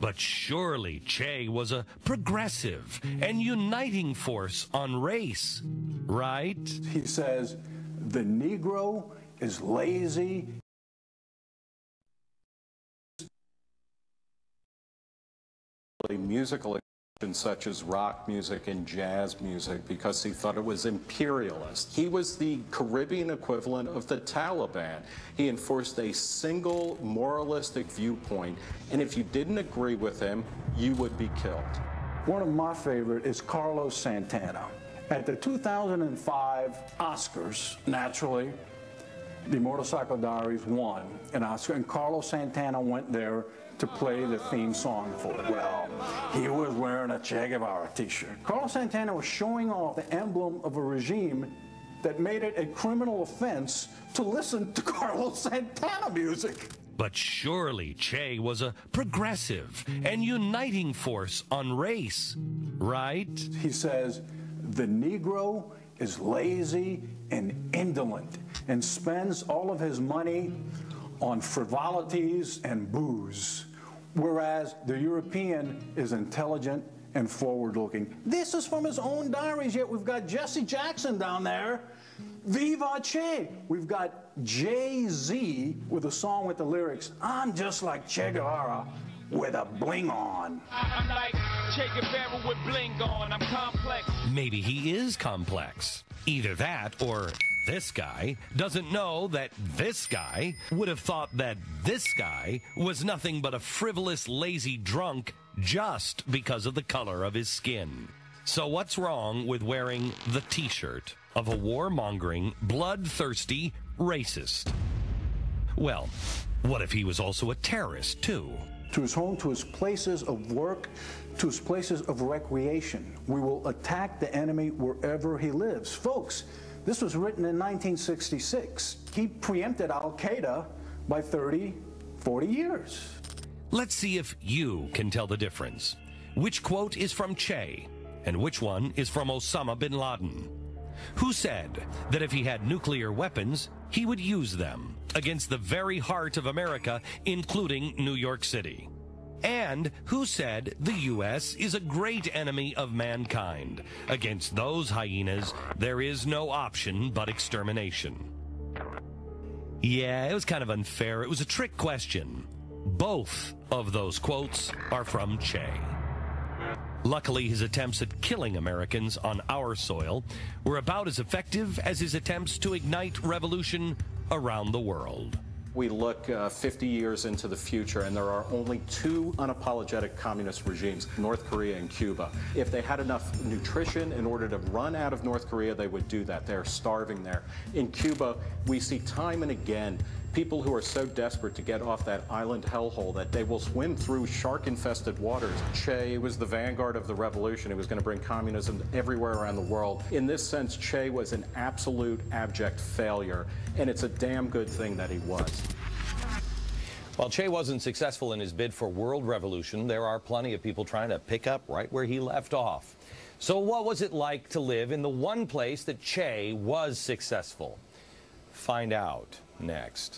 But surely Che was a progressive and uniting force on race, right? He says, the Negro is lazy. Musical such as rock music and jazz music because he thought it was imperialist. He was the Caribbean equivalent of the Taliban. He enforced a single moralistic viewpoint, and if you didn't agree with him, you would be killed. One of my favorite is Carlos Santana. At the 2005 Oscars, naturally, the Motorcycle Diaries won an Oscar, and Carlos Santana went there to play the theme song for it. Well, he was wearing a Che Guevara t-shirt. Carlos Santana was showing off the emblem of a regime that made it a criminal offense to listen to Carlos Santana music. But surely Che was a progressive and uniting force on race, right? He says, the Negro is lazy and indolent and spends all of his money on frivolities and booze, whereas the European is intelligent and forward-looking. This is from his own diaries, yet we've got Jesse Jackson down there. Viva Che! We've got Jay-Z with a song with the lyrics, I'm just like Che Guevara with a bling on. I'm like Che Guevara with bling on, I'm complex. Maybe he is complex. Either that or this guy doesn't know that this guy would have thought that this guy was nothing but a frivolous, lazy drunk just because of the color of his skin. So what's wrong with wearing the t-shirt of a warmongering, bloodthirsty racist? Well, what if he was also a terrorist, too? To his home, to his places of work, to his places of recreation. We will attack the enemy wherever he lives. Folks, this was written in 1966. He preempted Al-Qaeda by 30, 40 years. Let's see if you can tell the difference. Which quote is from Che, and which one is from Osama bin Laden? Who said that if he had nuclear weapons, he would use them against the very heart of America, including New York City? And who said the U.S. is a great enemy of mankind? Against those hyenas, there is no option but extermination. Yeah, it was kind of unfair. It was a trick question. Both of those quotes are from Che. Luckily, his attempts at killing Americans on our soil were about as effective as his attempts to ignite revolution around the world. We look 50 years into the future, and there are only two unapologetic communist regimes, North Korea and Cuba. If they had enough nutrition in order to run out of North Korea, they would do that. They're starving there. In Cuba, we see time and again people who are so desperate to get off that island hellhole that they will swim through shark-infested waters. Che was the vanguard of the revolution. He was going to bring communism everywhere around the world. In this sense, Che was an absolute abject failure, and it's a damn good thing that he was. While Che wasn't successful in his bid for world revolution, there are plenty of people trying to pick up right where he left off. So what was it like to live in the one place that Che was successful? Find out next.